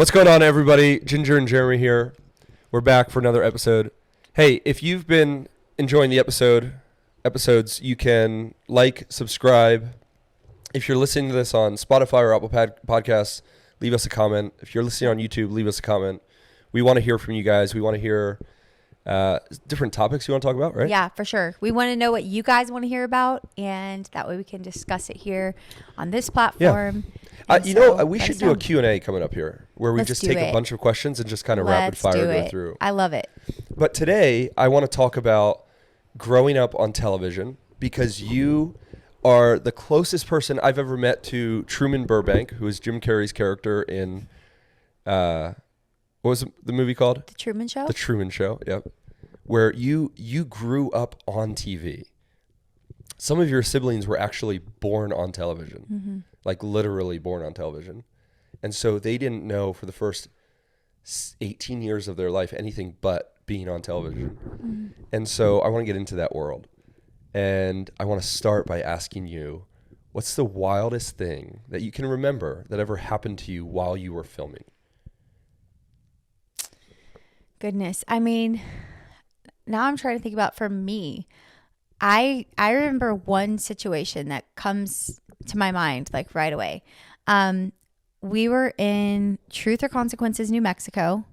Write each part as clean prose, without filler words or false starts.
What's going on, everybody? Jinger and Jeremy here. We're back for another episode. Hey, if you've been enjoying the episodes, you can like, subscribe. If you're listening to this on Spotify or Apple Podcasts, leave us a comment. If you're listening on YouTube, leave us a comment. We want to hear from you guys. We want to hear different topics you want to talk about, right? Yeah, for sure. We want to know what you guys want to hear about, and that way we can discuss it here on this platform. Yeah. We should do a Q&A coming up here where we just take a bunch of questions and just kind of rapid fire go through. I love it. But today I want to talk about growing up on television because you are the closest person I've ever met to Truman Burbank, who is Jim Carrey's character in, what was the movie called? The Truman Show? The Truman Show, yep. Where you grew up on TV. Some of your siblings were actually born on television, like literally born on television. And so they didn't know for the first 18 years of their life anything but being on television. And so I want to get into that world. And I want to start by asking you, what's the wildest thing that you can remember that ever happened to you while you were filming? Goodness. I mean, now I'm trying to think about for me. I remember one situation that comes to my mind like right away. We were in Truth or Consequences, New Mexico.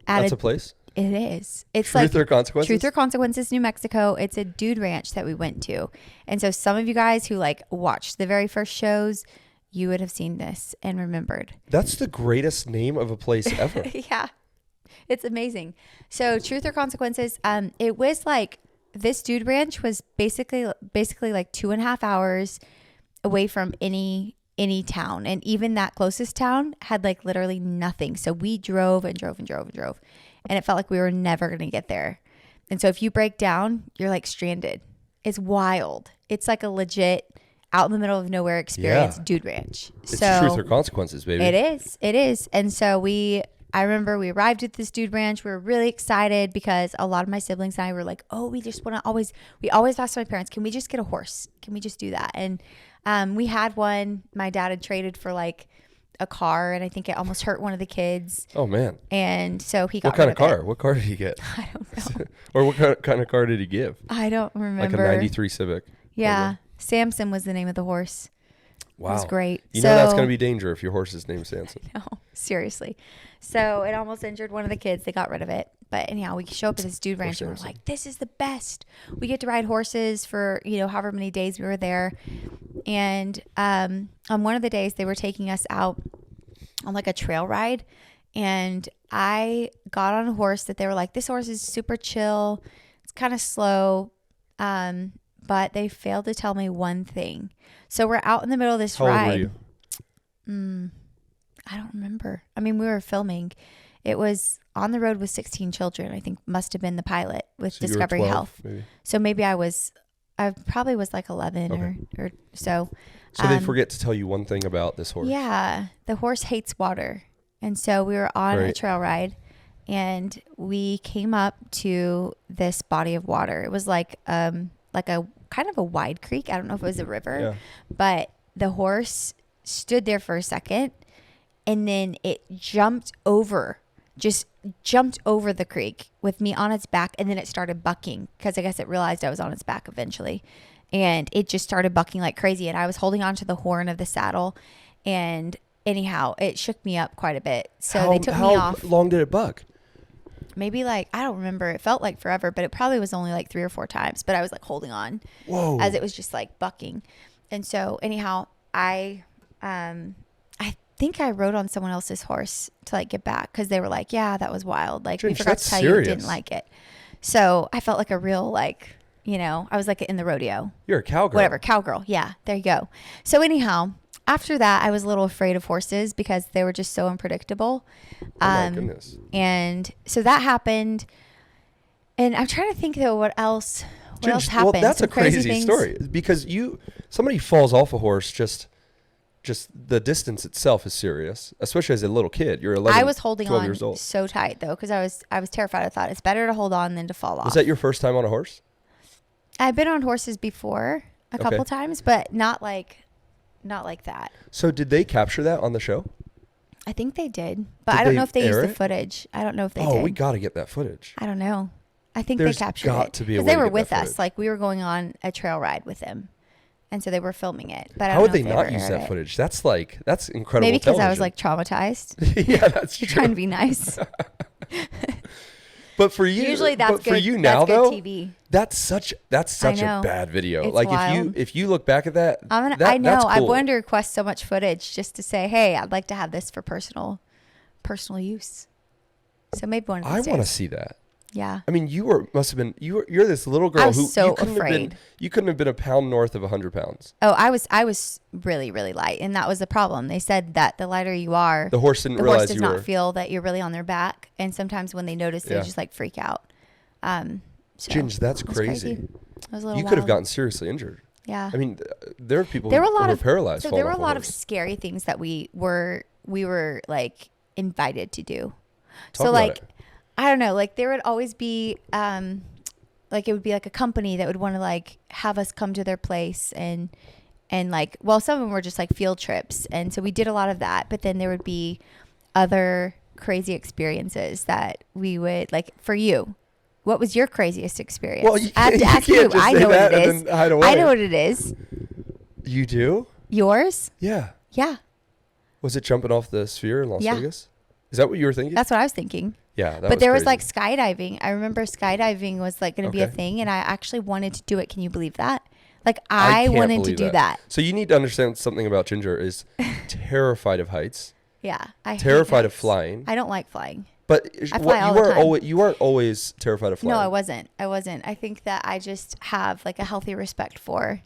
That's a place? It is. It's Truth or Consequences? Truth or Consequences, New Mexico. It's a dude ranch that we went to. And so some of you guys who like watched the very first shows, you would have seen this and remembered. That's the greatest name of a place ever. Yeah. It's amazing. So Truth or Consequences, it was like this dude ranch was basically like 2.5 hours away from any town. And even that closest town had like literally nothing. So we drove and drove and drove and drove. And it felt like we were never going to get there. And so if you break down, you're like stranded. It's wild. It's like a legit out in the middle of nowhere experience dude ranch. It's Truth or Consequences, baby. It is. It is. And so I remember we arrived at this dude ranch. We were really excited because a lot of my siblings and I were like, oh, we just want to we always asked my parents, can we just get a horse? Can we just do that? And we had one. My dad had traded for like a car, and I think it almost hurt one of the kids. Oh, man. And so he got What kind of car? It. What car did he get? I don't know. Or what kind of car did he give? I don't remember. Like a 93 Civic. Yeah. Maybe. Samson was the name of the horse. Wow. It was great. You know that's going to be danger if your horse is named Samson. No, seriously. So it almost injured one of the kids. They got rid of it. But anyhow, we show up at this dude ranch and we're like, this is the best. We get to ride horses for, however many days we were there. And on one of the days they were taking us out on like a trail ride. And I got on a horse that they were like, this horse is super chill. It's kind of slow. But they failed to tell me one thing. So we're out in the middle of this ride. How old were you? I don't remember. I mean, we were filming. It was on the road with 16 children. I think must have been the pilot with Discovery 12, Health. Maybe. So maybe I probably was like 11 or so. So they forget to tell you one thing about this horse. Yeah. The horse hates water. And so we were on a trail ride and we came up to this body of water. It was like a kind of a wide creek. I don't know if it was a river, but the horse stood there for a second and then it jumped over the creek with me on its back. And then it started bucking because I guess it realized I was on its back eventually. And it just started bucking like crazy. And I was holding onto the horn of the saddle. And anyhow, it shook me up quite a bit. So they took me off. How long did it buck? Maybe like, I don't remember. It felt like forever, but it probably was only like 3 or 4 times. But I was like holding on. Whoa. As it was just like bucking. And so anyhow, I think I rode on someone else's horse to like get back because they were like, yeah, that was wild. Like we forgot to tell you, didn't like it. So I felt like a real like, I was like in the rodeo. You're a cowgirl. Whatever, cowgirl. Yeah, there you go. So anyhow, after that, I was a little afraid of horses because they were just so unpredictable. Oh my goodness. And so that happened. And I'm trying to think though, what else happened? Well, that's a crazy story because somebody falls off a horse just the distance itself is serious, especially as a little kid. You're 11, I was holding 12 on years old. so tight though because I was terrified. I thought it's better to hold on than to fall off. Was that your first time on a horse? I've been on horses before a couple times, but not like that. So did they capture that on the show? I think they did, but Did I don't they know if they used air the it? footage. I don't know if they Oh, did. we got to get that footage. I don't know. I think There's they captured got it to be a because way they to were get with that us. footage. Like we were going on a trail ride with them, and so they were filming it. But I How don't would know they if not ever use aired that it. footage? That's incredible. Maybe because I was television. like traumatized. Yeah, that's You're true. trying to be nice. But for you, Usually that's but good. for you now that's though, good TV. that's such a know. bad video. It's like wild. if you look back at that, I know. That's cool. I wanted to request so much footage just to say, hey, I'd like to have this for personal use. So maybe one of these I want to days. see that. Yeah. I mean, you're this little girl I was who so you couldn't have afraid. been. You couldn't have been a pound north of 100 pounds. Oh, I was really, really light, and that was the problem. They said that the lighter you are, The horse didn't the realize horse does you not were. feel that you're really on their back, and sometimes when they notice, they Yeah. just like freak out. So Ginge, that's it was crazy. It was a little You could have wild. gotten seriously injured. Yeah. I mean, there are people There were a who lot were of paralyzed. So falling there were a off lot of horse. scary things that we were like invited to do. Talk So about like, it. I don't know, like there would always be like it would be like a company that would want to like have us come to their place and like, well, some of them were just like field trips, and so we did a lot of that. But then there would be other crazy experiences that we would like. For you, what was your craziest experience? Well, you I have can't- to you ask can't you. just I say know what that it and is. then hide I away. know what it is. You do? Yours? Yeah. Yeah, Was it jumping off the sphere in Las Yeah. Vegas? Is that what you were thinking? that's what I was thinking. Yeah. But there was like crazy. skydiving. I remember skydiving was like going to be a Okay. thing, and I actually wanted to do it. Can you believe that? Like I I can't wanted to believe do that. So you need to understand something about Ginger is terrified of heights, Yeah, I hate terrified of heights. flying. I don't like flying. But I fly all the time. you weren't always terrified of flying. No, I wasn't. I think that I just have like a healthy respect for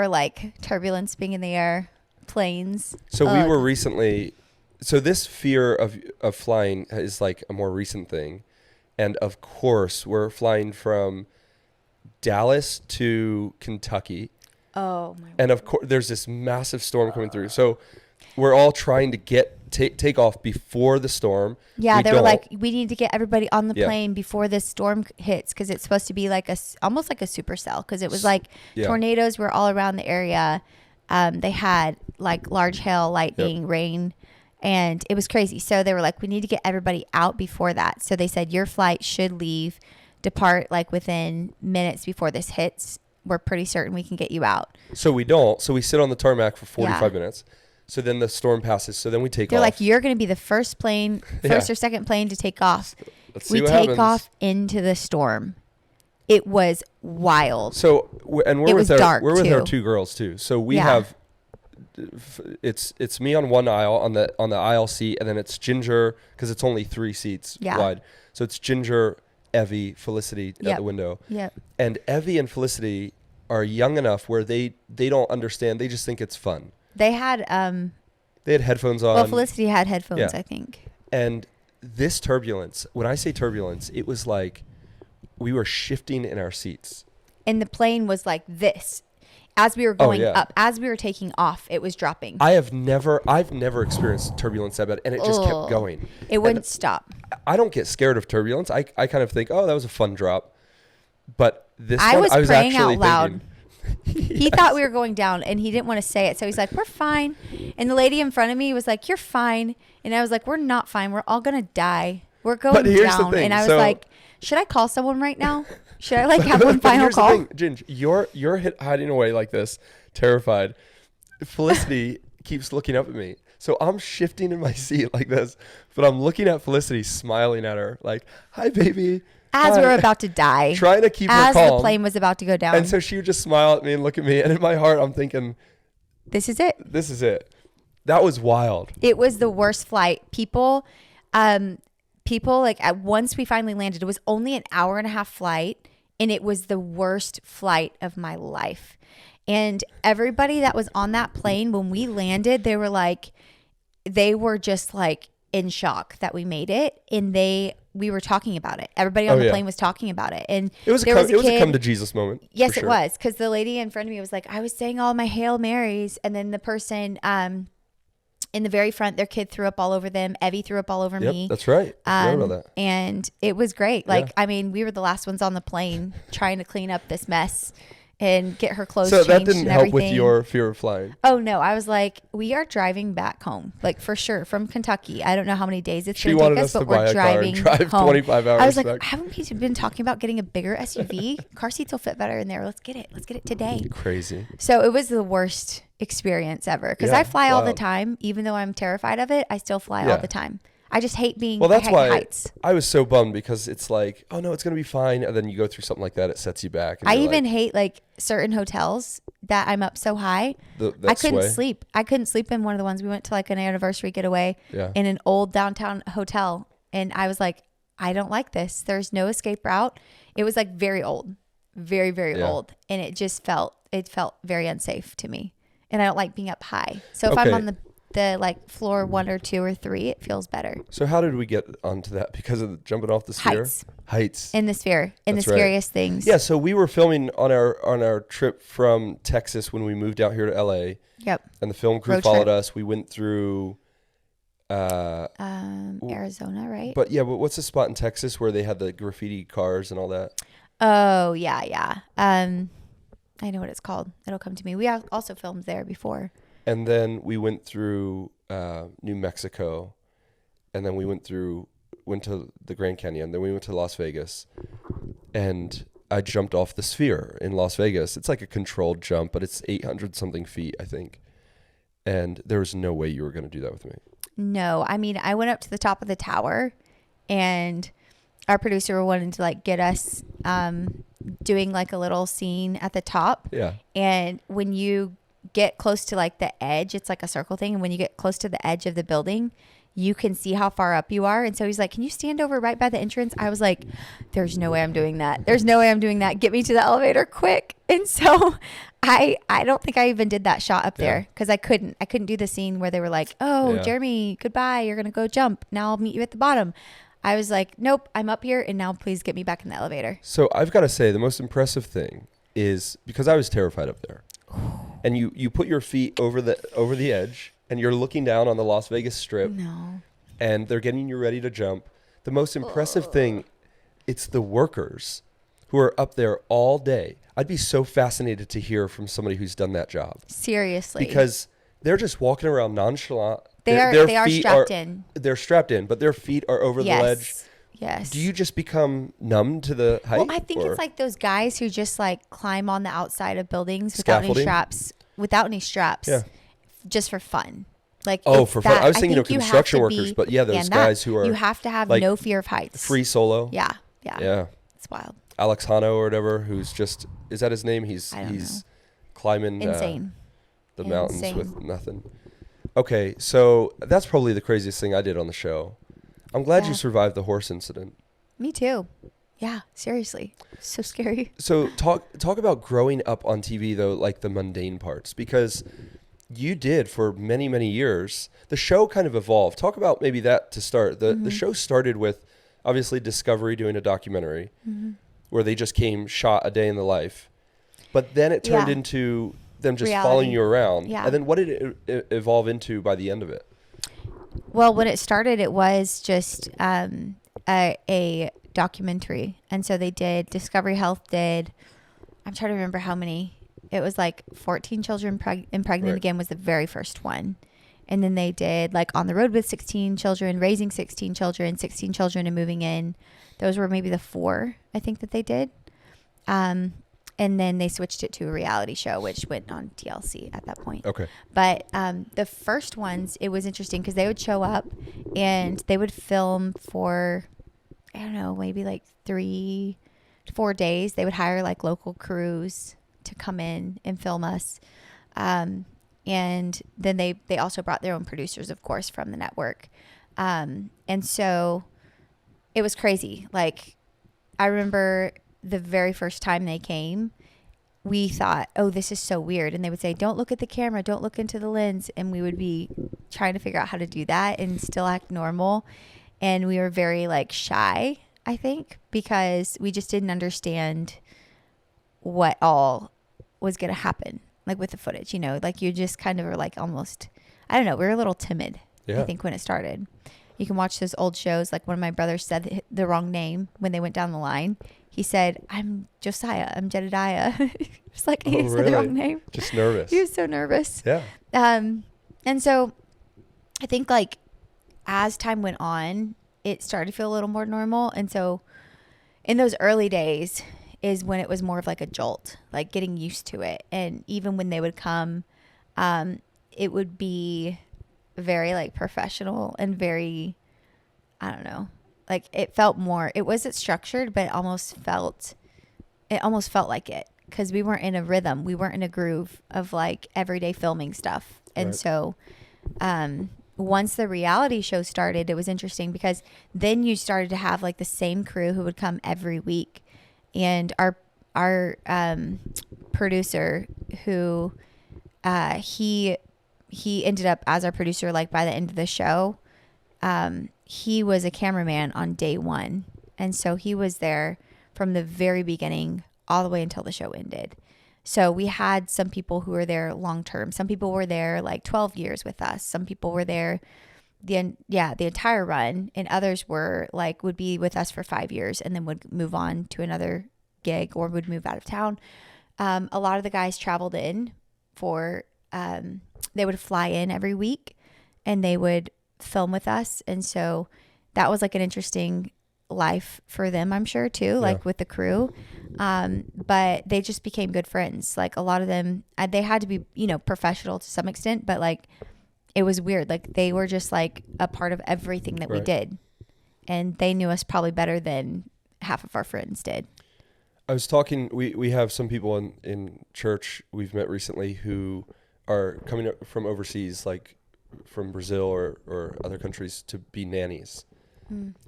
like turbulence, being in the air, planes. So we Ugh. were recently. So this fear of flying is like a more recent thing, and of course we're flying from Dallas to Kentucky, Oh my. and of course there's this massive storm coming through. So we're all trying to take off before the storm. Yeah, We they were don't. like, we need to get everybody on the Yeah. plane before this storm hits, because it's supposed to be like almost like a supercell, because it was like Yeah. tornadoes were all around the area. They had like large hail, lightning, rain, and it was crazy. So they were like, we need to get everybody out before that. So they said your flight should depart like within minutes before this hits. We're pretty certain we can get you out. So we don't. So we sit on the tarmac for 45 Yeah. minutes. So then the storm passes. So then we take They're off. like, you're going to be the first Yeah. or second plane to take off. Let's see We what take happens. off into the storm. It was wild. So and we're It with was dark, we're with our too. 2 girls too. So we Yeah. have it's me on one aisle on the aisle seat, and then it's Ginger because it's only 3 seats Yeah. wide. So it's Ginger, Evie, Felicity at Yep. the window. Yep. And Evie and Felicity are young enough where they don't understand. They just think it's fun. They had They had headphones on. well, Felicity had headphones, yeah. I think. And this turbulence, when I say turbulence, it was like we were shifting in our seats. And the plane was like this. As we were going yeah. up, as we were taking off, it was dropping. I've never experienced turbulence that bad, and it just kept Ugh. going. It wouldn't And stop. I don't get scared of turbulence. I kind of think, oh, that was a fun drop. But this I one, was I was praying actually out loud. thinking. He thought we were going down, and he didn't want to say it. So he's like, we're fine. And the lady in front of me was like, you're fine. And I was like, we're not fine. We're all going to die. We're going But here's the down. thing, And I was so- like, should I call someone right now? Should I like have one final Here's call? the thing, Ginge, you're hiding away like this, terrified. Felicity keeps looking up at me. So I'm shifting in my seat like this, but I'm looking at Felicity, smiling at her, like, hi, baby. As Hi." we were about to die. Trying to keep her As calm. the plane was about to go down. And so she would just smile at me and look at me. And in my heart, I'm thinking, This is it. this is it. That was wild. It was the worst flight. People like once we finally landed, it was only an hour and a half flight, and it was the worst flight of my life. And everybody that was on that plane when we landed, they were just like in shock that we made it, and we were talking about it. Everybody on the yeah. plane was talking about it, and It was there a kid- come to Jesus moment. Yes, for it sure. was, because the lady in front of me was like, I was saying all my Hail Marys, and then the person in the very front, their kid threw up all over them. Evie threw up all over Yep, me. that's right. I forgot about that. And it was great. Like, Yeah. I mean, we were the last ones on the plane trying to clean up this mess. and get her clothes So changed that didn't and help everything. with your fear of flying. Oh no, I was like, we are driving back home, like for sure from Kentucky. I don't know how many days it's She going to take wanted us, us but to buy we're a car driving and drive home. 25 hours I was like, back. haven't we been talking about getting a bigger SUV? Car seats will fit better in there. Let's get it. Let's get it today. Crazy. So it was the worst experience ever because Yeah, I fly all the wild. time, even though I'm terrified of it. I still fly Yeah. all the time. I just hate being. Well, that's I hate why heights. I was so bummed, because it's like, oh no, it's going to be fine. And then you go through something like that. It sets you back. And I you're even like, hate like certain hotels that I'm up so high. I couldn't sleep. I couldn't sleep in one of the ones we went to, like an anniversary getaway Yeah. in an old downtown hotel. And I was like, I don't like this. There's no escape route. It was like very old, very, very Yeah. old. And it felt very unsafe to me. And I don't like being up high. So if I'm on the like floor 1 or 2 or 3, it feels better. So how did we get onto that? Because of jumping off the sphere? Heights. In the sphere. In the That's right. scariest things. Yeah, so we were filming on our trip from Texas when we moved out here to LA. Yep. And the film crew Road followed trip. us. We went through Arizona, right? but what's the spot in Texas where they had the graffiti cars and all that? Oh, yeah. I know what it's called. It'll come to me. We have also filmed there before. And then we went through New Mexico, and then we went to the Grand Canyon. Then we went to Las Vegas, and I jumped off the sphere in Las Vegas. It's like a controlled jump, but it's 800 something feet, I think. And there was no way you were going to do that with me. No, I mean, I went up to the top of the tower, and our producer wanted to like get us doing like a little scene at the top. Yeah. And when you get close to like the edge, it's like a circle thing. And when you get close to the edge of the building, you can see how far up you are. And so he's like, can you stand over right by the entrance? I was like, there's no way I'm doing that. There's no way I'm doing that. Get me to the elevator quick. And so I don't think I even did that shot up there because I couldn't do the scene where they were like, oh, Jeremy, goodbye. You're going to go jump. Now I'll meet you at the bottom. I was like, nope, I'm up here. And now please get me back in the elevator. So I've got to say the most impressive thing is, because I was terrified up there, and you put your feet over the edge, and you're looking down on the Las Vegas Strip. No. And they're getting you ready to jump. The most impressive thing, it's the workers who are up there all day. I'd be so fascinated to hear from somebody who's done that job. Seriously. Because they're just walking around nonchalant. They are strapped in. They're strapped in, but their feet are over the ledge. Yes. Do you just become numb to the height? Well, I think it's like those guys who just like climb on the outside of buildings without any straps. Yeah. Just for fun. Like, for fun. I was thinking of construction workers, but those guys who are. You have to have like no fear of heights. Free solo. Yeah. It's wild. Alex Hano or whatever, who's just, is that his name? He's climbing insane. The mountains with nothing. Okay, so that's probably the craziest thing I did on the show. I'm glad you survived the horse incident. Me too. Yeah, seriously. So scary. So talk about growing up on TV though, like the mundane parts, because you did for many, many years. The show kind of evolved. Talk about maybe that to start. The show started with obviously Discovery doing a documentary where they just shot a day in the life. But then it turned into them just following you around. Yeah. And then what did it evolve into by the end of it? Well, when it started, it was just a documentary. And so they did, Discovery Health did, I'm trying to remember how many. It was like 14 children pregnant again was the very first one. And then they did like On the Road with 16 children, Raising 16 children, 16 children and Moving In. Those were maybe the 4, I think, that they did. And then they switched it to a reality show, which went on TLC at that point. Okay. But the first ones, it was interesting because they would show up and they would film for, I don't know, maybe like 3 to 4 days. They would hire like local crews to come in and film us. And then they also brought their own producers, of course, from the network. And so it was crazy. Like, I remember the very first time they came, we thought, oh, this is so weird. And they would say, don't look at the camera, don't look into the lens. And we would be trying to figure out how to do that and still act normal. And we were very like shy, I think, because we just didn't understand what all was going to happen, like with the footage, you know, like you just kind of were like almost, I don't know, we were a little timid, I think, when it started. You can watch those old shows. Like one of my brothers said the wrong name when they went down the line. He said, "I'm Josiah. I'm Jedediah." It's like he said the wrong name. Just nervous. He was so nervous. Yeah. And so I think like as time went on, it started to feel a little more normal. And so in those early days is when it was more of like a jolt, like getting used to it. And even when they would come, it would be very like professional and very, I don't know, like it wasn't structured, but it almost felt like it, because we weren't in a rhythm. We weren't in a groove of like everyday filming stuff. And so, once the reality show started, it was interesting because then you started to have like the same crew who would come every week. And our producer who, he ended up as our producer, like by the end of the show, he was a cameraman on day one. And so he was there from the very beginning all the way until the show ended. So we had some people who were there long term. Some people were there like 12 years with us. Some people were there the entire run, and others were like would be with us for 5 years and then would move on to another gig or would move out of town. A lot of the guys traveled in for they would fly in every week and they would film with us. And so that was like an interesting life for them, I'm sure too, like with the crew. But they just became good friends. Like a lot of them, they had to be, professional to some extent, but like it was weird. Like they were just like a part of everything that we did. And they knew us probably better than half of our friends did. I was talking, we have some people in church we've met recently who are coming up from overseas, like from Brazil or other countries, to be nannies.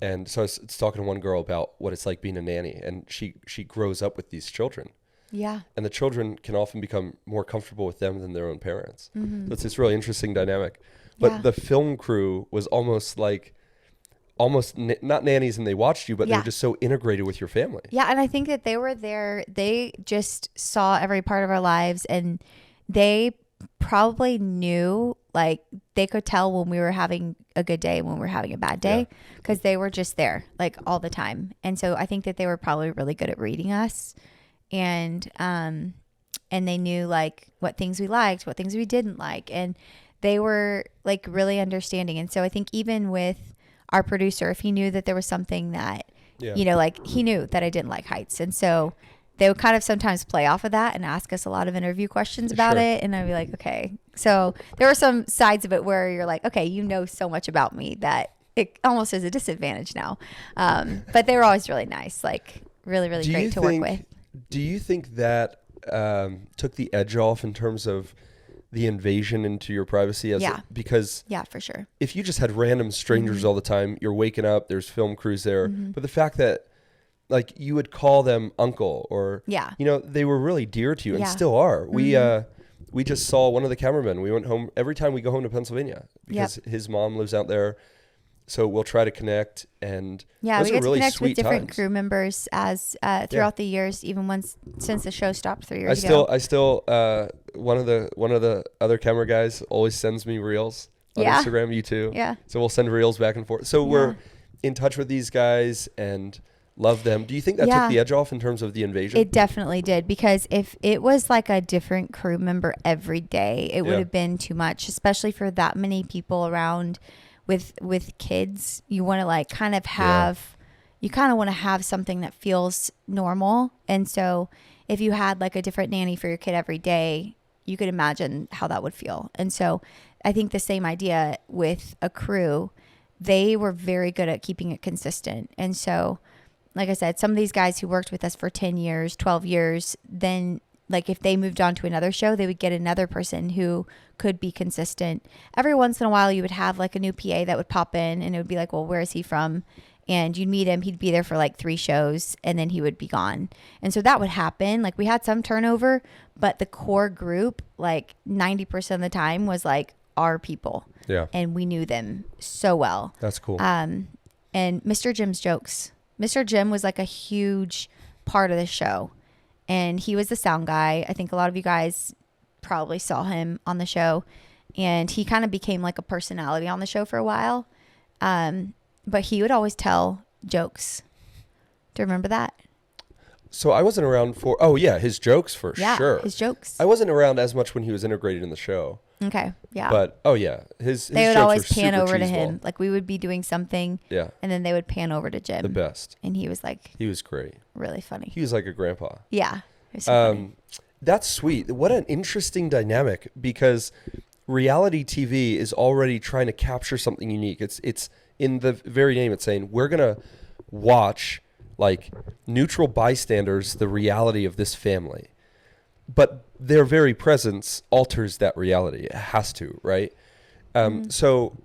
And so I was talking to one girl about what it's like being a nanny, and she grows up with these children. Yeah. And the children can often become more comfortable with them than their own parents. So it's this really interesting dynamic. But the film crew was almost not nannies and they watched you, but they were just so integrated with your family. Yeah. And I think that they were there. They just saw every part of our lives, and they probably knew, like they could tell when we were having a good day and when we were having a bad day, because they were just there like all the time. And so I think that they were probably really good at reading us, and they knew like what things we liked, what things we didn't like, and they were like really understanding. And so I think even with our producer, if he knew that there was something that like he knew that I didn't like heights, and so they would kind of sometimes play off of that and ask us a lot of interview questions about it. And I'd be like, okay. So there were some sides of it where you're like, okay, you know so much about me that it almost is a disadvantage now. But they were always really nice, like really, really great to work with. Do you think that took the edge off in terms of the invasion into your privacy? Because for sure. If you just had random strangers all the time, you're waking up, there's film crews there. But the fact that like you would call them uncle or, they were really dear to you and still are. We just saw one of the cameramen. We went home every time we go home to Pennsylvania because his mom lives out there. So we'll try to connect, and we get to connect with different crew members as throughout the years, even since the show stopped 3 years ago. I still one of the other camera guys always sends me reels on Instagram. You too. Yeah. So we'll send reels back and forth. So we're in touch with these guys and love them. Do you think that took the edge off in terms of the invasion? It definitely did, because if it was like a different crew member every day, it would have been too much, especially for that many people around with kids. You want to like kind of have, you kind of want to have something that feels normal. And so if you had like a different nanny for your kid every day, you could imagine how that would feel. And so I think the same idea with a crew, they were very good at keeping it consistent. And so like I said, some of these guys who worked with us for 10 years, 12 years, then like if they moved on to another show, they would get another person who could be consistent. Every once in a while, you would have like a new PA that would pop in, and it would be like, well, where is he from? And you'd meet him. He'd be there for like 3 shows, and then he would be gone. And so that would happen. Like we had some turnover, but the core group, like 90% of the time was like our people. Yeah. And we knew them so well. That's cool. And Mr. Jim's jokes. Mr. Jim was like a huge part of the show, and he was the sound guy. I think a lot of you guys probably saw him on the show, and he kind of became like a personality on the show for a while. But he would always tell jokes. Do you remember that? So I wasn't around for, oh yeah, his jokes for sure. His jokes. I wasn't around as much when he was integrated in the show. Okay, yeah. But, oh yeah, his they would jokes always were pan super over to cheeseball. him. Like we would be doing something. Yeah. And then they would pan over to Jim. The best. And he was like. He was great. Really funny. He was like a grandpa. Yeah. It was so funny. That's sweet. What an interesting dynamic, because reality TV is already trying to capture something unique. It's in the very name. It's saying we're going to watch like neutral bystanders, the reality of this family, but their very presence alters that reality. It has to, right? So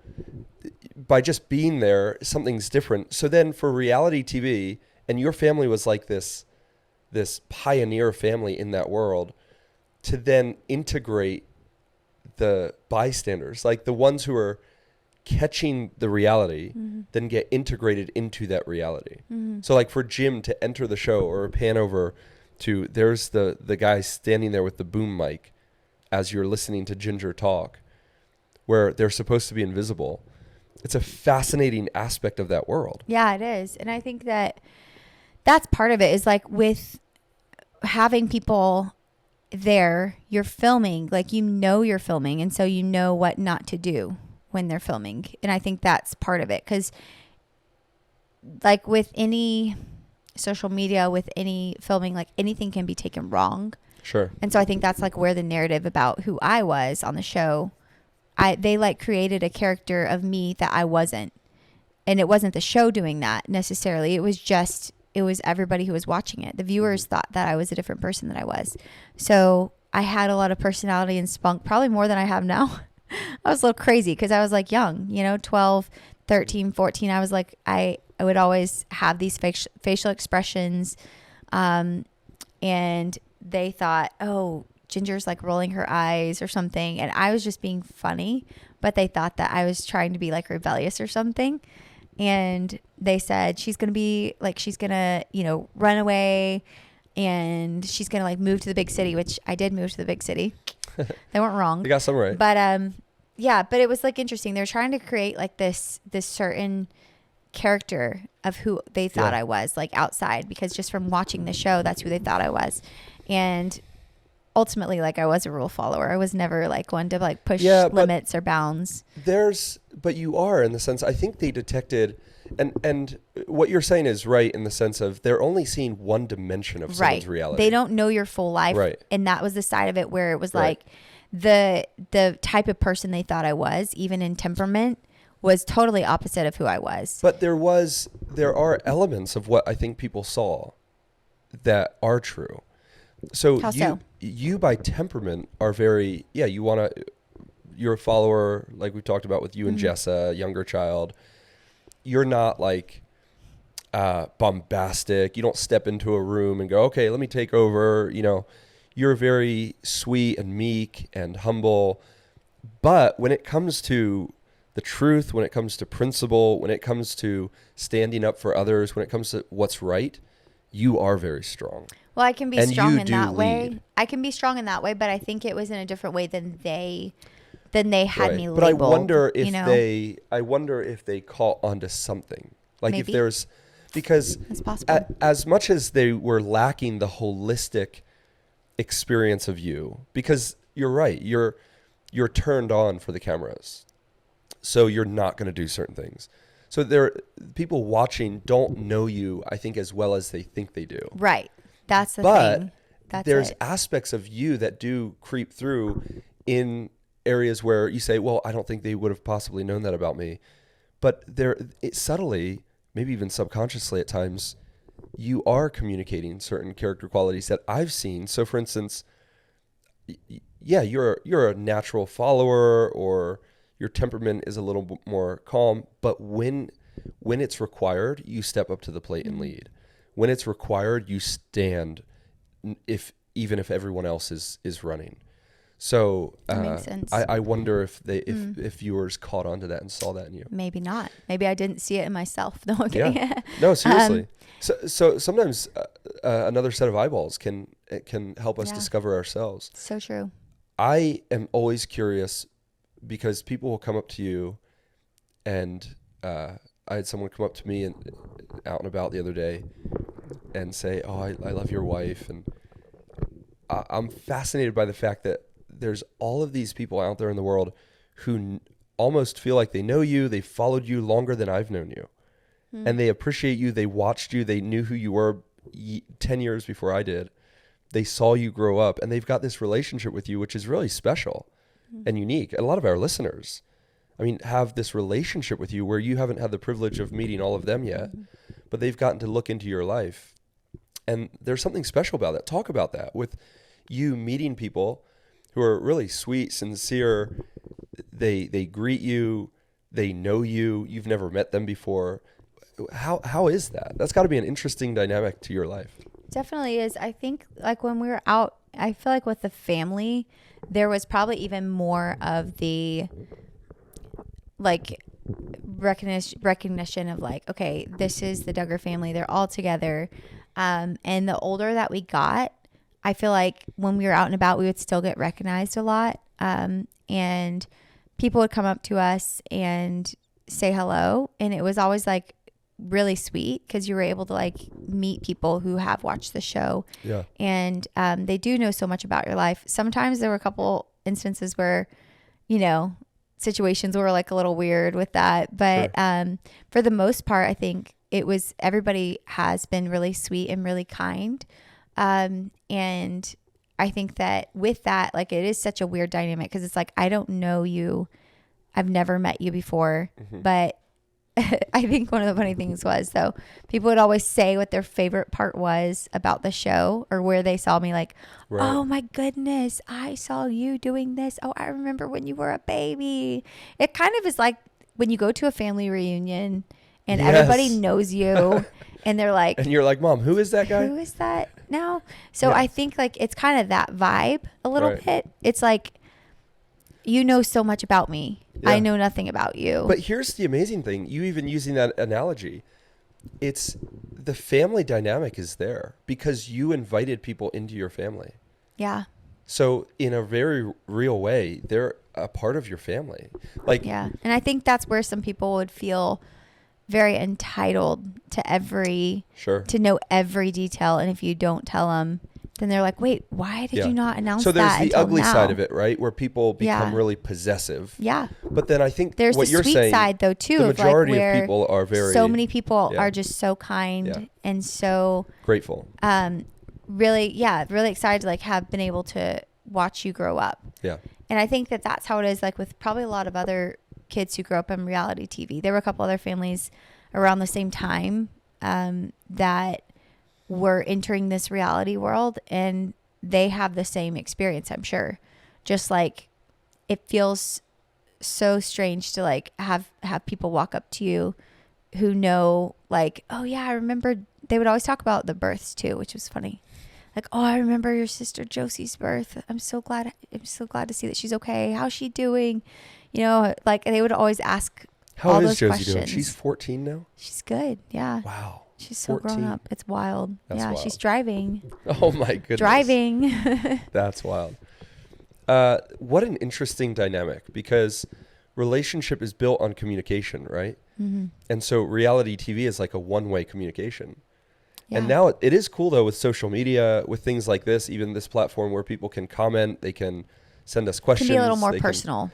by just being there, something's different. So then for reality TV, and your family was like this pioneer family in that world, to then integrate the bystanders, like the ones who are catching the reality, then get integrated into that reality. So like for Jim to enter the show, or pan over to, there's the guy standing there with the boom mic as you're listening to Jinger talk, where they're supposed to be invisible. It's a fascinating aspect of that world. Yeah, it is. And I think that that's part of it, is like with having people there, you're filming, like, you're filming. And so you know what not to do when they're filming. And I think that's part of it. Because like with any social media, with any filming, like anything can be taken wrong. Sure. And so I think that's like where the narrative about who I was on the show, they like created a character of me that I wasn't. And it wasn't the show doing that necessarily. It was everybody who was watching it. The viewers thought that I was a different person than I was. So I had a lot of personality and spunk, probably more than I have now. I was a little crazy because I was like young, 12, 13, 14. I was like, I would always have these facial expressions. And they thought, oh, Ginger's like rolling her eyes or something. And I was just being funny, but they thought that I was trying to be like rebellious or something. And they said, she's going to be like, she's going to, run away, and she's going to like move to the big city, which I did move to the big city. They weren't wrong. They got some right. But, yeah, but it was like interesting. They're trying to create like this certain character of who they thought I was, like outside, because just from watching the show, that's who they thought I was. And ultimately, like, I was a rule follower. I was never like one to like push limits or bounds. But you are, in the sense, I think they detected, and what you're saying is right, in the sense of they're only seeing one dimension of someone's reality. They don't know your full life. Right. And that was the side of it where it was like the type of person they thought I was, even in temperament, was totally opposite of who I was. But there are elements of what I think people saw that are true. So you by temperament are very, you're a follower, like we talked about with you and Jessa, younger child. You're not like bombastic. You don't step into a room and go, okay, let me take over. You're very sweet and meek and humble. But when it comes to the truth, when it comes to principle, when it comes to standing up for others, when it comes to what's right, you are very strong. Well, I can be strong in that way. I can be strong in that way, but I think it was in a different way than they had me labeled. But I wonder if they caught onto something. Like Maybe. If there's, because it's possible. As much as they were lacking the holistic experience of you, because you're right, you're turned on for the cameras, so you're not going to do certain things. So people watching don't know you, I think, as well as they think they do. Right. That's the thing. But there's aspects of you that do creep through in areas where you say, well, I don't think they would have possibly known that about me. But subtly, maybe even subconsciously at times, you are communicating certain character qualities that I've seen. So for instance, you're a natural follower, or your temperament is a little bit more calm, but when it's required, you step up to the plate and lead. When it's required, you stand, even if everyone else is running. So that makes sense. I wonder if viewers caught onto that and saw that in you. Maybe not. Maybe I didn't see it in myself. No, okay. Yeah. No, seriously. So sometimes another set of eyeballs can help us discover ourselves. So true. I am always curious, because people will come up to you and I had someone come up to me and out and about the other day and say, "Oh, I love your wife," and I'm fascinated by the fact that there's all of these people out there in the world who almost feel like they know you, they followed you longer than I've known you, and they appreciate you, they watched you, they knew who you were 10 years before I did. They saw you grow up, and they've got this relationship with you, which is really special and unique. And a lot of our listeners, I mean, have this relationship with you where you haven't had the privilege of meeting all of them yet, but they've gotten to look into your life. And there's something special about that. Talk about that with you meeting people who are really sweet, sincere. They greet you. They know you. You've never met them before. How is that? That's got to be an interesting dynamic to your life. Definitely is. I think like when we were out, I feel like with the family, there was probably even more of the like recognition of like, okay, this is the Duggar family. They're all together. And the older that we got, I feel like when we were out and about, we would still get recognized a lot. And people would come up to us and say hello. And it was always like really sweet because you were able to like meet people who have watched the show. Yeah. And they do know so much about your life. Sometimes there were a couple instances where, you know, situations were like a little weird with that. But sure. For the most part, I think it was everybody has been really sweet and really kind. And I think that with that, like it is such a weird dynamic because it's like, I don't know you. I've never met you before, but I think one of the funny things was though, people would always say what their favorite part was about the show or where they saw me like, right. Oh my goodness, I saw you doing this. Oh, I remember when you were a baby. It kind of is like when you go to a family reunion and yes. Everybody knows you and they're like, and you're like, Mom, who is that guy? Who is that now? So yeah. I think like, it's kind of that vibe a little right. bit. It's like, you know so much about me. Yeah. I know nothing about you. But here's the amazing thing. You even using that analogy, it's the family dynamic is there because you invited people into your family. Yeah. So in a very real way, they're a part of your family. Like, yeah. And I think that's where some people would feel very entitled to sure. to know every detail. And if you don't tell them, then they're like, wait, why did you not announce that? So there's the ugly now? side of it, right? Where people become really possessive. Yeah. But then I think there's what the you're sweet saying, side though too. the majority of, like of people are very, so many people are just so kind and so grateful. Really excited to like have been able to watch you grow up. Yeah. And I think that that's how it is like with probably a lot of other kids who grew up in reality TV. There were a couple other families around the same time that were entering this reality world and they have the same experience, I'm sure. Just like it feels so strange to like have people walk up to you who know like, oh yeah, I remember. They would always talk about the births too, which was funny. Like, oh, I remember your sister Josie's birth. I'm so glad to see that she's okay. How's she doing? You know, like they would always ask all those questions. How is Josie doing? She's 14 now? She's good. Yeah. Wow. She's so 14. Grown up. It's wild. That's wild. She's driving. Oh my goodness. Driving. That's wild. What an interesting dynamic because relationship is built on communication, right? Mm-hmm. And so reality TV is like a one-way communication. Yeah. And now it is cool though with social media, with things like this, even this platform where people can comment, they can send us questions. It can be a little more personal.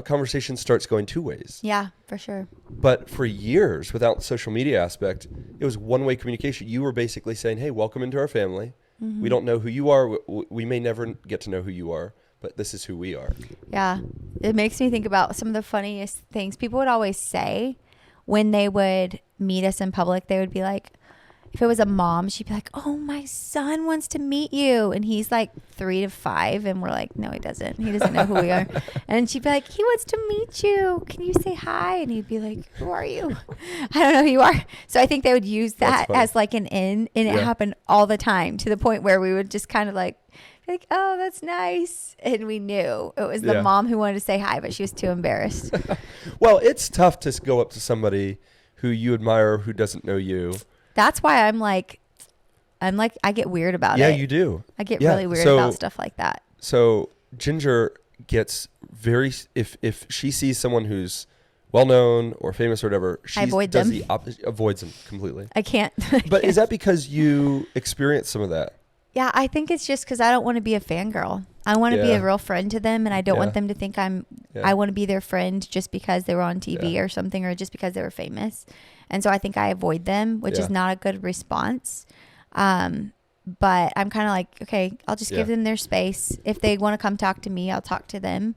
Conversation starts going two ways. Yeah, for sure. But for years, without the social media aspect, it was one-way communication. You were basically saying, hey, welcome into our family. Mm-hmm. We don't know who you are. We may never get to know who you are, but this is who we are. Yeah. It makes me think about some of the funniest things people would always say when they would meet us in public. They would be like, if it was a mom, she'd be like, oh, my son wants to meet you. And he's like 3 to 5. And we're like, no, he doesn't. He doesn't know who we are. And she'd be like, he wants to meet you. Can you say hi? And he'd be like, who are you? I don't know who you are. So I think they would use that as like an in. And it happened all the time to the point where we would just kind of like, be like, oh, that's nice. And we knew it was the mom who wanted to say hi, but she was too embarrassed. Well, it's tough to go up to somebody who you admire who doesn't know you. That's why I'm like, I get weird about it. Yeah, you do. I get really weird about stuff like that. So Jinger gets very, if she sees someone who's well known or famous or whatever, she avoid does them. the opposite, avoids them completely. I can't. But is that because you experienced some of that? Yeah, I think it's just because I don't want to be a fangirl. I want to be a real friend to them, and I don't want them to think I want to be their friend just because they were on TV or something, or just because they were famous. And so I think I avoid them, which is not a good response. But I'm kind of like, okay, I'll just give them their space. If they want to come talk to me, I'll talk to them.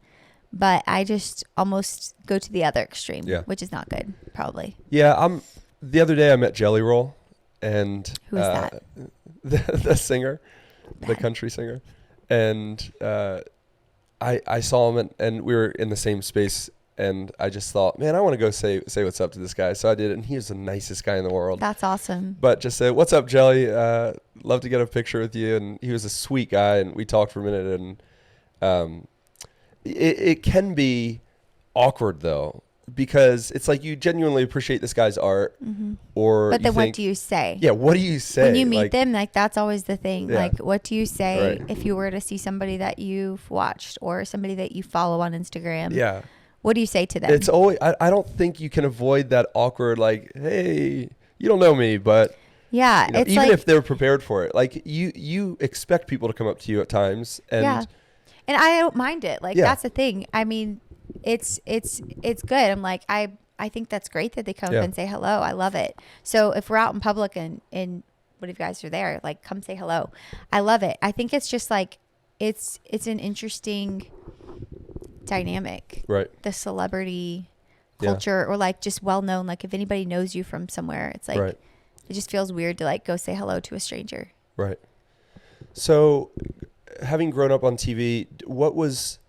But I just almost go to the other extreme, which is not good, probably. Yeah, the other day I met Jelly Roll, and who is that? The singer, the country singer, and I saw him and we were in the same space, and I just thought, man, I want to go say what's up to this guy. So I did it, and he was the nicest guy in the world. That's awesome. But just said, "What's up, Jelly? Love to get a picture with you." And he was a sweet guy, and we talked for a minute, and it can be awkward though, because it's like you genuinely appreciate this guy's art, but then what do you say? Yeah, what do you say when you meet them? Like, that's always the thing. Yeah. Like, what do you say Right. if you were to see somebody that you've watched or somebody that you follow on Instagram? Yeah, what do you say to them? it's always. I don't think you can avoid that awkward, like, hey, you don't know me, but yeah, you know, it's even like, if they're prepared for it, like you expect people to come up to you at times, and and I don't mind it. Like, that's the thing. I mean, it's good. I'm like, I think that's great that they come up and say hello. I love it. So if we're out in public and what if you guys are there, like, come say hello. I love it. I think it's just like, it's an interesting dynamic. right, The celebrity culture, or like just well known. Like, if anybody knows you from somewhere, it's like, it just feels weird to like go say hello to a stranger. right. So, having grown up on TV, what was,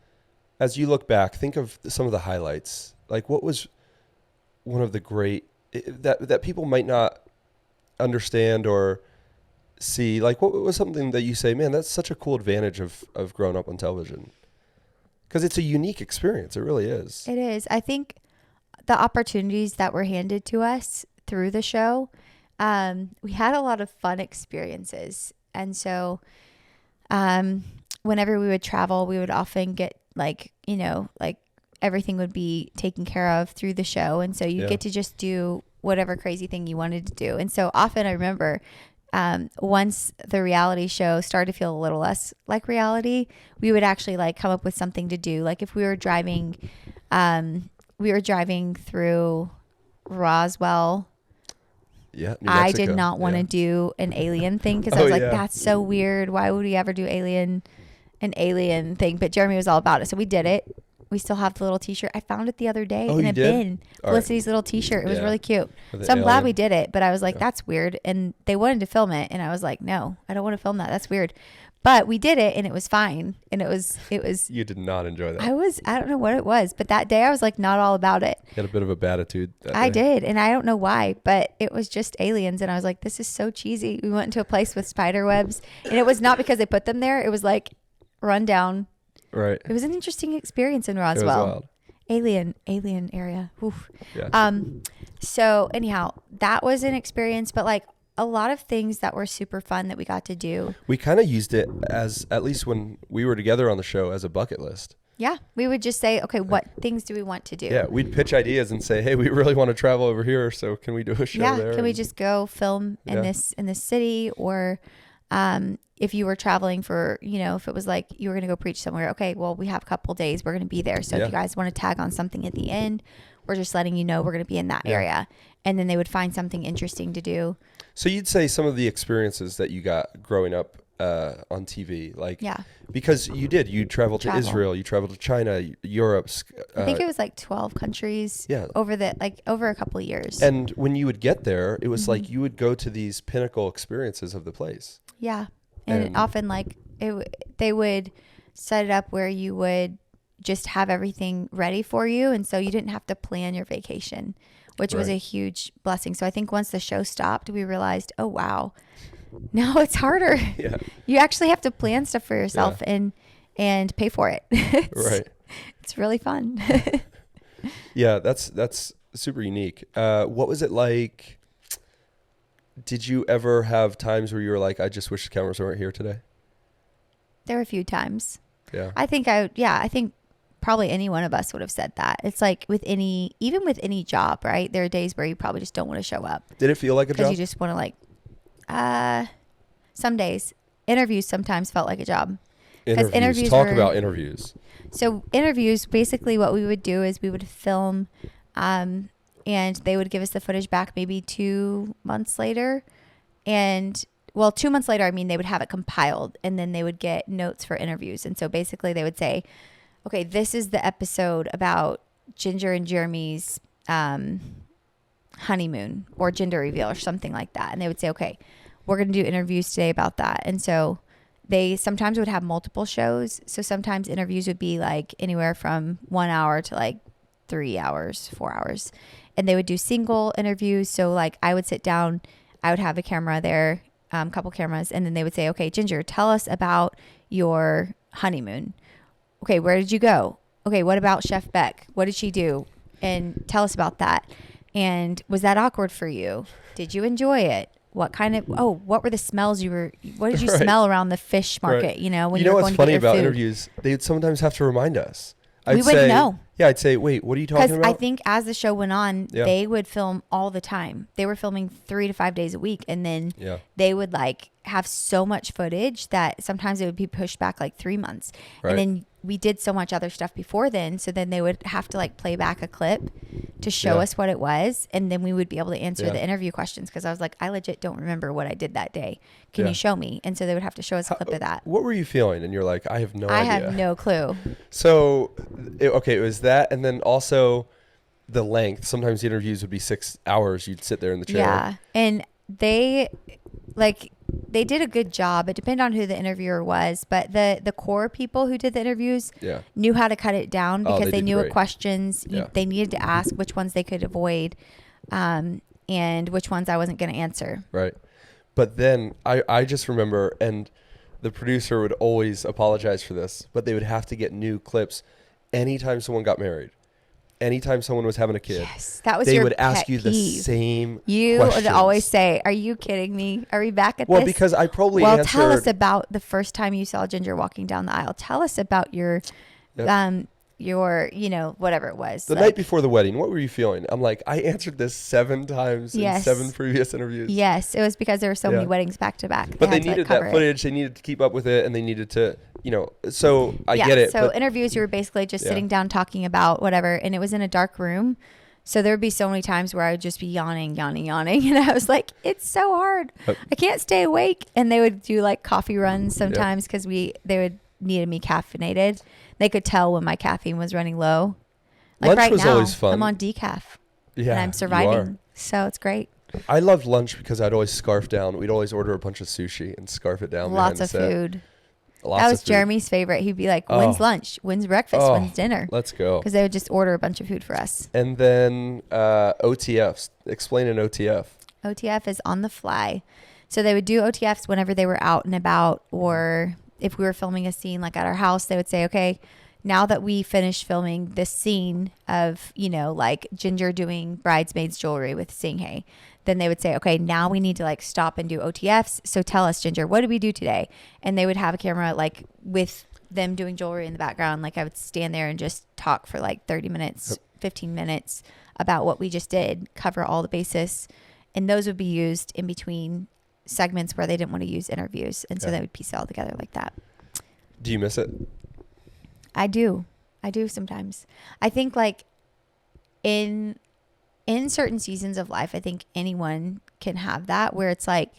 as you look back, think of some of the highlights. Like, what was one of the great that people might not understand or see? Like, what was something that you say, man, that's such a cool advantage of growing up on television? Because it's a unique experience. It really is. It is. I think the opportunities that were handed to us through the show, we had a lot of fun experiences. And so whenever we would travel, we would often get like, like everything would be taken care of through the show. And so you get to just do whatever crazy thing you wanted to do. And so often I remember once the reality show started to feel a little less like reality, we would actually like come up with something to do. Like if we were driving through Roswell. Yeah, I did not want to do an alien thing because I was like, that's so weird. Why would we ever do an alien thing? But Jeremy was all about it. So we did it. We still have the little t-shirt. I found it the other day in a bin. Felicity's little t-shirt. It was really cute. So I'm glad we did it. But I was like, that's weird. And they wanted to film it. And I was like, no, I don't want to film that. That's weird. But we did it and it was fine. And it was. You did not enjoy that. I don't know what it was. But that day I was like not all about it. You had a bit of a bad attitude. I did. And I don't know why. But it was just aliens. And I was like, this is so cheesy. We went into a place with spider webs. And it was not because they put them there. It was like run down. Right. It was an interesting experience in Roswell. It was wild. Alien area. Oof. Yeah. So anyhow, that was an experience, but like a lot of things that were super fun that we got to do. We kind of used it as, at least when we were together on the show, as a bucket list. Yeah. We would just say, okay, what things do we want to do? Yeah. We'd pitch ideas and say, hey, we really want to travel over here. So can we do a show there? Yeah. Can we just go film in this city? Or, if you were traveling for, if it was like you were going to go preach somewhere, okay, well, we have a couple days, we're going to be there. So if you guys want to tag on something at the end, we're just letting you know we're going to be in that area. And then they would find something interesting to do. So you'd say some of the experiences that you got growing up on TV, like, because you traveled to Israel, you traveled to China, Europe. I think it was like 12 countries over a couple of years. And when you would get there, it was like you would go to these pinnacle experiences of the place. Yeah. And often like they would set it up where you would just have everything ready for you. And so you didn't have to plan your vacation, which was a huge blessing. So I think once the show stopped, we realized, oh, wow, now it's harder. Yeah. You actually have to plan stuff for yourself and pay for it. It's really fun. Yeah, that's super unique. What was it like? Did you ever have times where you were like, I just wish the cameras weren't here today? There were a few times. Yeah. I think probably any one of us would have said that. It's like even with any job, right? There are days where you probably just don't want to show up. Did it feel like a job? Because you just want to like, some days. Interviews sometimes felt like a job. Interviews. Talk about interviews. So interviews, basically what we would do is we would film, and they would give us the footage back maybe 2 months later. And 2 months later, I mean, they would have it compiled, and then they would get notes for interviews. And so basically they would say, okay, this is the episode about Ginger and Jeremy's honeymoon or gender reveal or something like that. And they would say, okay, we're going to do interviews today about that. And so they sometimes would have multiple shows. So sometimes interviews would be like anywhere from 1 hour to like 3 hours, 4 hours. And they would do single interviews. So like I would sit down, I would have a camera there, couple cameras. And then they would say, okay, Ginger, tell us about your honeymoon. Okay, where did you go? Okay, what about Chef Beck? What did she do? And tell us about that. And was that awkward for you? Did you enjoy it? What were the smells what did you smell around the fish market? Right. You know, when you you know were what's going funny to get your about food. interviews? They'd sometimes have to remind us. We wouldn't know. Yeah, I'd say, wait, what are you talking about? Because I think as the show went on, they would film all the time. They were filming 3 to 5 days a week. And then they would like have so much footage that sometimes it would be pushed back like 3 months. Right. And then we did so much other stuff before then. So then they would have to like play back a clip to show us what it was. And then we would be able to answer the interview questions. Because I was like, I legit don't remember what I did that day. Can you show me? And so they would have to show us a clip of that. What were you feeling? And you're like, I have no idea. I have no clue. So, it was that. And then also the length. Sometimes the interviews would be 6 hours. You'd sit there in the chair. Yeah. And they did a good job. It depended on who the interviewer was, but the core people who did the interviews knew how to cut it down because they knew what questions they needed to ask, which ones they could avoid, and which ones I wasn't going to answer. Right. But then I just remember, and the producer would always apologize for this, but they would have to get new clips anytime someone got married. Anytime someone was having a kid, that was they your would pet ask you the peeve. same You questions. would always say, "Are you kidding me? Are we back at this?" Well, because I probably answered. Tell us about the first time you saw Ginger walking down the aisle. Tell us about your whatever it was. The night before the wedding, what were you feeling? I'm like, I answered this 7 times in 7 previous interviews. Yes, it was because there were so many weddings back to back. But they needed that footage. They needed to keep up with it, and they needed to, so I get it. So interviews, you were basically just sitting down talking about whatever, and it was in a dark room. So there would be so many times where I would just be yawning. And I was like, it's so hard. I can't stay awake. And they would do like coffee runs sometimes because they would needed me caffeinated. They could tell when my caffeine was running low. Like lunch right was now, always fun. I'm on decaf. Yeah, and I'm surviving. So it's great. I loved lunch because I'd always scarf down. We'd always order a bunch of sushi and scarf it down. Lots of food. That was Jeremy's favorite. He'd be like, when's lunch? When's breakfast? When's dinner? Let's go. Because they would just order a bunch of food for us. And then OTFs. Explain an OTF. OTF is on the fly. So they would do OTFs whenever they were out and about, or if we were filming a scene like at our house, they would say, okay, now that we finished filming this scene of, like Ginger doing bridesmaids jewelry with Singhay, then they would say, okay, now we need to like stop and do OTFs. So tell us, Ginger, what did we do today? And they would have a camera like with them doing jewelry in the background. Like I would stand there and just talk for like 30 minutes, 15 minutes about what we just did, cover all the bases. And those would be used in between segments where they didn't want to use interviews. And so they would piece it all together like that. Do you miss it? I do sometimes. I think like in certain seasons of life, I think anyone can have that where it's like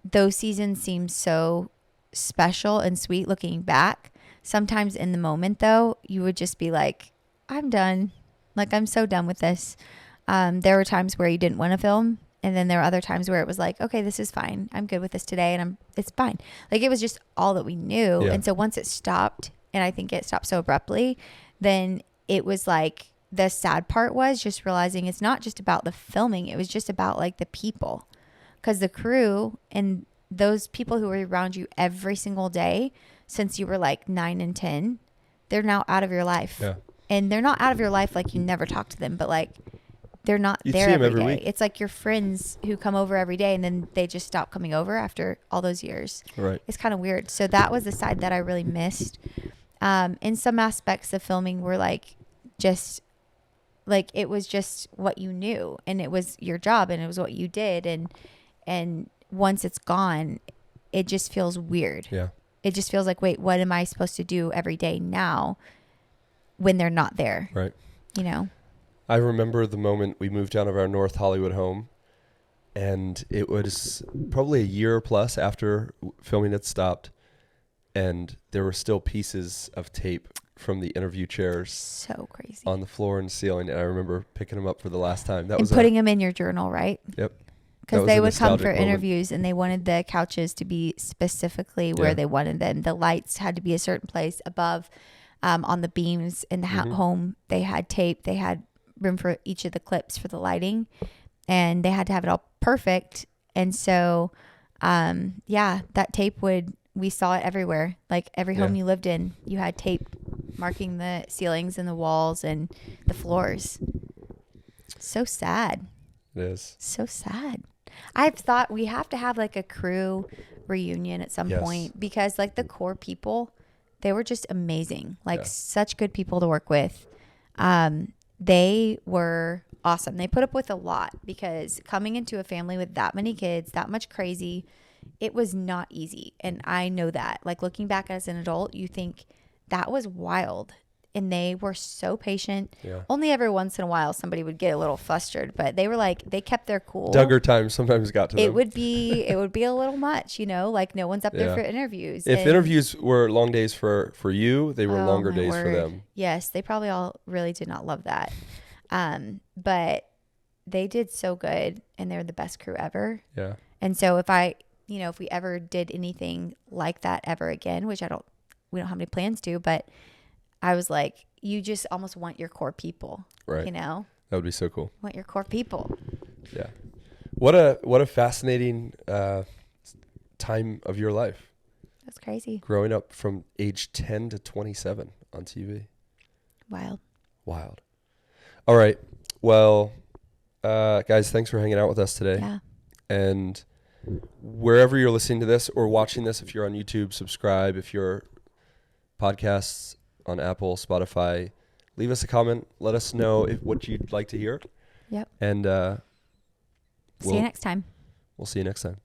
those seasons seem so special and sweet looking back. Sometimes in the moment though, you would just be like, I'm done. Like, I'm so done with this. There were times where you didn't want to film. And then there were other times where it was like, okay, this is fine. I'm good with this today. And it's fine. Like it was just all that we knew. Yeah. And so once it stopped, and I think it stopped so abruptly, then it was like the sad part was just realizing it's not just about the filming. It was just about like the people, because the crew and those people who were around you every single day since you were like 9 and 10, they're now out of your life. Yeah. And they're not out of your life like you never talk to them, but like they're not there every day. Week. It's like your friends who come over every day and then they just stop coming over after all those years. Right. It's kind of weird. So that was the side that I really missed. in some aspects of filming were like just like it was just what you knew and it was your job and it was what you did, and once it's gone, it just feels weird. Yeah. It just feels like, wait, what am I supposed to do every day now when they're not there? Right. You know? I remember the moment we moved out of our North Hollywood home, and it was probably a year plus after filming had stopped, and there were still pieces of tape from the interview chairs So crazy. on the floor and ceiling, and I remember picking them up for the last time. That and was putting them in your journal, right? Yep. Because they would come for moment. interviews and they wanted the couches to be specifically where they wanted them. The lights had to be a certain place above on the beams in the home. They had tape. They had room for each of the clips for the lighting, and they had to have it all perfect. And so, that tape we saw it everywhere. Like every home you lived in, you had tape marking the ceilings and the walls and the floors. So sad. It is. So sad. I've thought we have to have like a crew reunion at some point, because like the core people, they were just amazing. Like such good people to work with. They were awesome. They put up with a lot, because coming into a family with that many kids, that much crazy, it was not easy. And I know that. Like looking back as an adult, you think that was wild. And they were so patient. Yeah. Only every once in a while somebody would get a little flustered, but they were like, they kept their cool. Duggar time sometimes got to them. It would be a little much, like no one's up there for interviews. If interviews were long days for you, they were longer days for them. Yes, they probably all really did not love that. But they did so good, and they're the best crew ever. Yeah. And so if we ever did anything like that ever again, which we don't have any plans to, but I was like, you just almost want your core people, right? That would be so cool. Want your core people. Yeah. What a fascinating time of your life. That's crazy. Growing up from age 10 to 27 on TV. Wild. All right. Well, guys, thanks for hanging out with us today. Yeah. And wherever you're listening to this or watching this, if you're on YouTube, subscribe. If you're podcasts on Apple, Spotify, leave us a comment. Let us know what you'd like to hear. Yep. And see you next time. We'll see you next time.